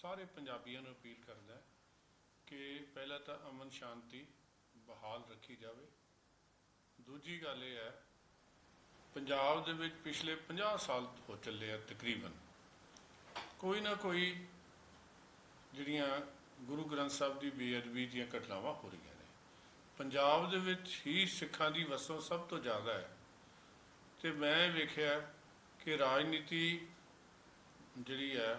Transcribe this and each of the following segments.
ਸਾਰੇ ਪੰਜਾਬੀਆਂ ਨੂੰ ਅਪੀਲ ਕਰਦਾ ਕਿ ਪਹਿਲਾਂ ਤਾਂ ਅਮਨ ਸ਼ਾਂਤੀ ਬਹਾਲ ਰੱਖੀ ਜਾਵੇ। ਦੂਜੀ ਗੱਲ ਇਹ ਹੈ, ਪੰਜਾਬ ਦੇ ਵਿੱਚ ਪਿਛਲੇ 50 ਸਾਲ ਹੋ ਚੱਲੇ ਆ ਤਕਰੀਬਨ, ਕੋਈ ਨਾ ਕੋਈ ਜਿਹੜੀਆਂ ਗੁਰੂ ਗ੍ਰੰਥ ਸਾਹਿਬ ਦੀ ਬੇਅਦਬੀ ਦੀਆਂ ਘਟਨਾਵਾਂ ਹੋ ਰਹੀਆਂ ਨੇ। ਪੰਜਾਬ ਦੇ ਵਿੱਚ ਹੀ ਸਿੱਖਾਂ ਦੀ ਵਸੋਂ ਸਭ ਤੋਂ ਜ਼ਿਆਦਾ ਹੈ ਅਤੇ ਮੈਂ ਵੇਖਿਆ ਕਿ ਰਾਜਨੀਤੀ ਜਿਹੜੀ ਹੈ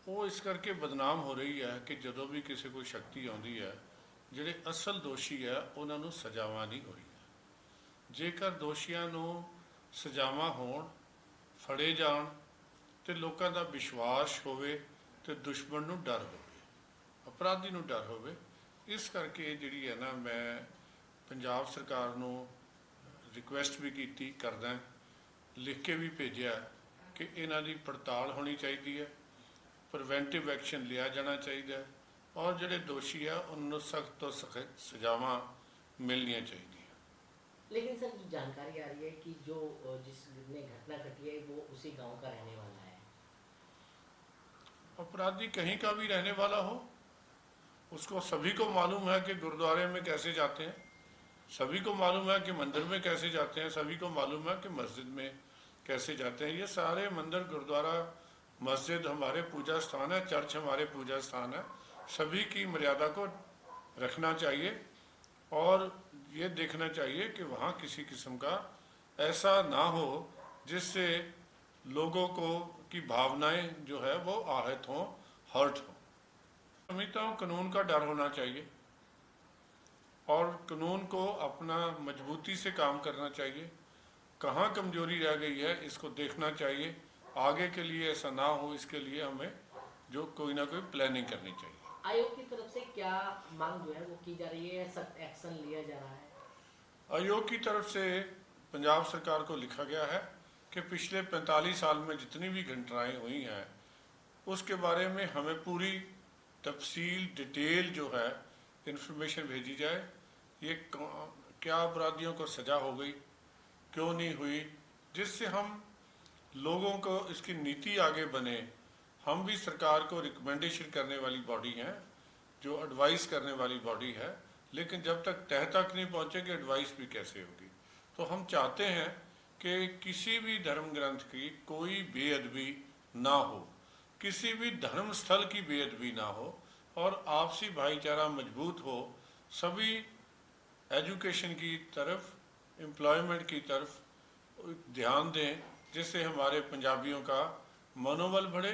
ਉਹ ਇਸ ਕਰਕੇ ਬਦਨਾਮ ਹੋ ਰਹੀ ਹੈ ਕਿ ਜਦੋਂ ਵੀ ਕਿਸੇ ਕੋਈ ਸ਼ਕਤੀ ਆਉਂਦੀ ਹੈ, ਜਿਹੜੇ ਅਸਲ ਦੋਸ਼ੀ ਹੈ ਉਹਨਾਂ ਨੂੰ ਸਜ਼ਾਵਾਂ ਨਹੀਂ ਹੋ ਰਹੀਆਂ। ਜੇਕਰ ਦੋਸ਼ੀਆਂ ਨੂੰ ਸਜ਼ਾਵਾਂ ਹੋਣ, ਫੜੇ ਜਾਣ ਅਤੇ ਲੋਕਾਂ ਦਾ ਵਿਸ਼ਵਾਸ ਹੋਵੇ ਅਤੇ ਦੁਸ਼ਮਣ ਨੂੰ ਡਰ ਹੋਵੇ, ਅਪਰਾਧੀ ਨੂੰ ਡਰ ਹੋਵੇ। ਇਸ ਕਰਕੇ ਜਿਹੜੀ ਹੈ ਨਾ, ਮੈਂ ਪੰਜਾਬ ਸਰਕਾਰ ਨੂੰ ਰਿਕੁਐਸਟ ਵੀ ਕੀਤੀ ਕਰਦਾ, ਲਿਖ ਕੇ ਵੀ ਭੇਜਿਆ ਕਿ ਇਹਨਾਂ ਦੀ ਪੜਤਾਲ ਹੋਣੀ ਚਾਹੀਦੀ ਹੈ, ਪ੍ਰੀਵੈਂਟਿਵ ਐਕਸ਼ਨ ਲਿਆ ਜਾਣਾ ਚਾਹੀਦਾ ਔਰ ਜਿਹੜੇ ਦੋਸ਼ੀ ਆ ਉਹਨਾਂ ਨੂੰ सख्त ਤੋਂ सख्त सजावां मिलनियाँ चाहिए। लेकिन सर जो जानकारी आ रही है कि जो जिसने घटना घटी है वो उसी गांव का रहने वाला है। अपराधी कहीं का भी रहने वाला हो, उसको सभी को मालूम है कि गुरुद्वारे में कैसे जाते हैं, सभी को मालूम है कि मंदिर में कैसे जाते हैं, सभी को मालूम है कि मस्जिद में कैसे जाते हैं। ये सारे मंदिर, गुरुद्वारा, मस्जिद हमारे पूजा स्थान है, चर्च हमारे पूजा स्थान है। सभी की मर्यादा को रखना चाहिए और ये देखना चाहिए कि वहाँ किसी किस्म का ऐसा ना हो जिससे लोगों को की भावनाएं जो है वो आहत हों, हर्ट हों। समझता हूँ कानून का डर होना चाहिए और कानून को अपना मजबूती से काम करना चाहिए। कहाँ कमजोरी रह गई है इसको देखना चाहिए। आगे के लिए ऐसा ना हो, इसके लिए हमें जो कोई ना कोई प्लानिंग करनी चाहिए। आयोग की तरफ से क्या मांग जो है वो की जा रही है, सख्त एक्शन लिया जा रहा है? आयोग की तरफ से पंजाब सरकार को लिखा गया है कि पिछले 45 साल में जितनी भी घटनाएं हुई हैं उसके बारे में हमें पूरी तफसील, डिटेल जो है इंफॉर्मेशन भेजी जाए। ये क्या अपराधियों को सज़ा हो गई, क्यों नहीं हुई, जिससे हम लोगों को इसकी नीति आगे बने। हम भी सरकार को रिकमेंडेशन करने वाली बॉडी हैं, जो एडवाइस करने वाली बॉडी है, लेकिन जब तक तह तक नहीं पहुँचेगी एडवाइस भी कैसे होगी। तो हम चाहते हैं कि किसी भी धर्म ग्रंथ की कोई बेअदबी ना हो, किसी भी धर्म स्थल की बेअदबी ना हो और आपसी भाईचारा मजबूत हो। सभी एजुकेशन की तरफ, एम्प्लॉयमेंट की तरफ ध्यान दें, जिससे हमारे पंजाबियों का मनोबल बढ़े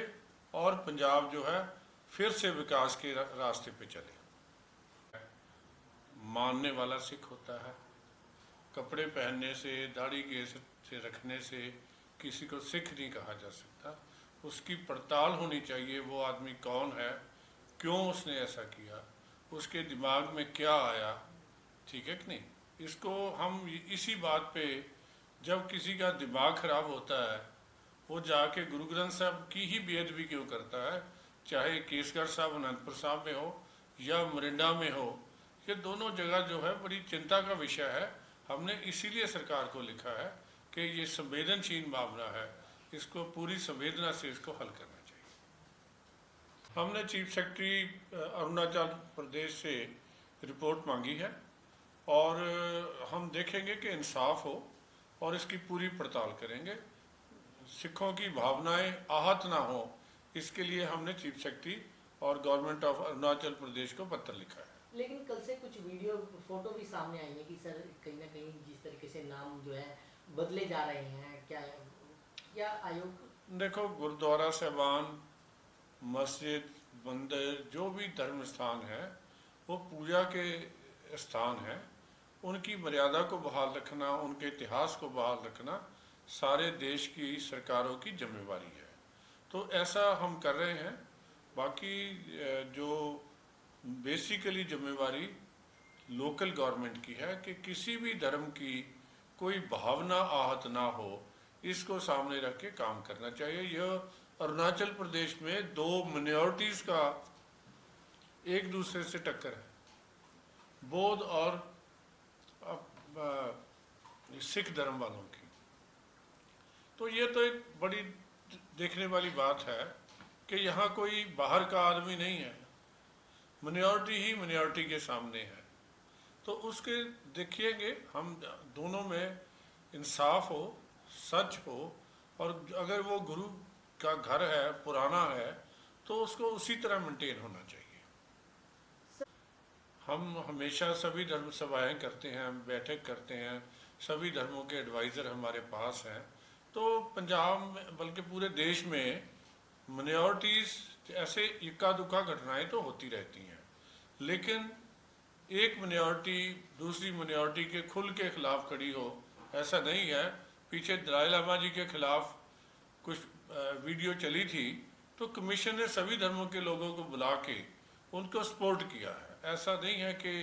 और पंजाब जो है फिर से विकास के रास्ते पे चले। मानने वाला सिख होता है, कपड़े पहनने से, दाढ़ी के से रखने से किसी को सिख नहीं कहा जा सकता। उसकी पड़ताल होनी चाहिए, वो आदमी कौन है, क्यों उसने ऐसा किया, उसके दिमाग में क्या आया, ठीक है कि नहीं। इसको हम इसी बात पे, जब किसी का दिमाग ख़राब होता है वो जाके गुरु ग्रंथ साहब की ही बेअदबी क्यों करता है, चाहे केसगढ़ साहब अनंतपुर साहब में हो या मोरिंडा में हो। ये दोनों जगह जो है बड़ी चिंता का विषय है। हमने इसीलिए सरकार को लिखा है कि ये संवेदनशील मामला है, इसको पूरी संवेदना से इसको हल करना चाहिए। हमने चीफ सेक्रेटरी अरुणाचल प्रदेश से रिपोर्ट मांगी है और हम देखेंगे कि इंसाफ हो और इसकी पूरी पड़ताल करेंगे, सिखों की भावनाएं आहत ना हो। इसके लिए हमने चीफ सेक्रेटरी और गवर्नमेंट ऑफ अरुणाचल प्रदेश को पत्र लिखा है। लेकिन कल से कुछ वीडियो फोटो भी सामने आई है कि सर कहीं ना कहीं जिस तरीके से नाम जो है बदले जा रहे हैं, क्या आयोग? देखो, गुरुद्वारा साहिबान, मस्जिद, मंदिर, जो भी धर्म स्थान है वो पूजा के स्थान हैं। उनकी मर्यादा को बहाल रखना, उनके इतिहास को बहाल रखना सारे देश की सरकारों की जिम्मेवारी है। तो ऐसा हम कर रहे हैं। बाकी जो बेसिकली जिम्मेवारी लोकल गवर्नमेंट की है कि किसी भी धर्म की कोई भावना आहत ना हो, इसको सामने रख के काम करना चाहिए। यह अरुणाचल प्रदेश में दो मिनॉरिटीज़ का एक दूसरे से टक्कर है, बौद्ध और सिख धर्म वालों की। तो ये तो एक बड़ी देखने वाली बात है कि यहाँ कोई बाहर का आदमी नहीं है, मिनॉरिटी ही मिनॉरिटी के सामने है। तो उसके देखिएंगे हम दोनों में इंसाफ हो, सच हो, और अगर वो गुरु का घर है, पुराना है, तो उसको उसी तरह मेंटेन होना चाहिए। हम हमेशा सभी धर्म सभाएं करते हैं, बैठक करते हैं, सभी धर्मों के एडवाइज़र हमारे पास हैं। तो पंजाब में बल्कि पूरे देश में मिनॉरिटीज़ ऐसे इक्का दुक्का घटनाएं तो होती रहती हैं, लेकिन एक मिनॉरिटी दूसरी मिनॉरिटी के खुल के खिलाफ खड़ी हो, ऐसा नहीं है। पीछे दलाई लामा जी के खिलाफ कुछ वीडियो चली थी, तो कमीशन ने सभी धर्मों के लोगों को बुला के उनको सपोर्ट किया है। ऐसा नहीं है कि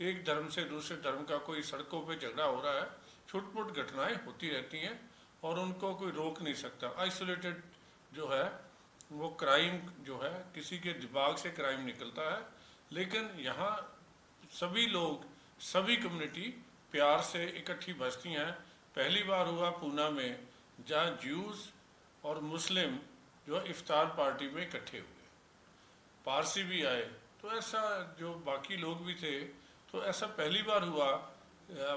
एक धर्म से दूसरे धर्म का कोई सड़कों पे झगड़ा हो रहा है। छुटपुट घटनाएं होती रहती हैं और उनको कोई रोक नहीं सकता। आइसोलेटेड जो है वो क्राइम जो है, किसी के दिमाग से क्राइम निकलता है, लेकिन यहाँ सभी लोग, सभी कम्युनिटी प्यार से इकट्ठी बसती हैं। पहली बार हुआ पूना में, जहाँ ज्यूज़ और मुस्लिम जो इफ्तार पार्टी में इकट्ठे हुए, पारसी भी आए, तो ऐसा जो बाकी लोग भी थे, तो ऐसा पहली बार हुआ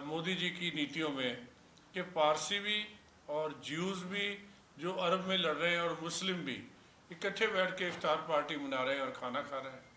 मोदी जी की नीतियों में कि पारसी भी और ज्यूज़ भी जो अरब में लड़ रहे हैं और मुस्लिम भी इकट्ठे बैठ के इफ्तार पार्टी मना रहे हैं और खाना खा रहे हैं।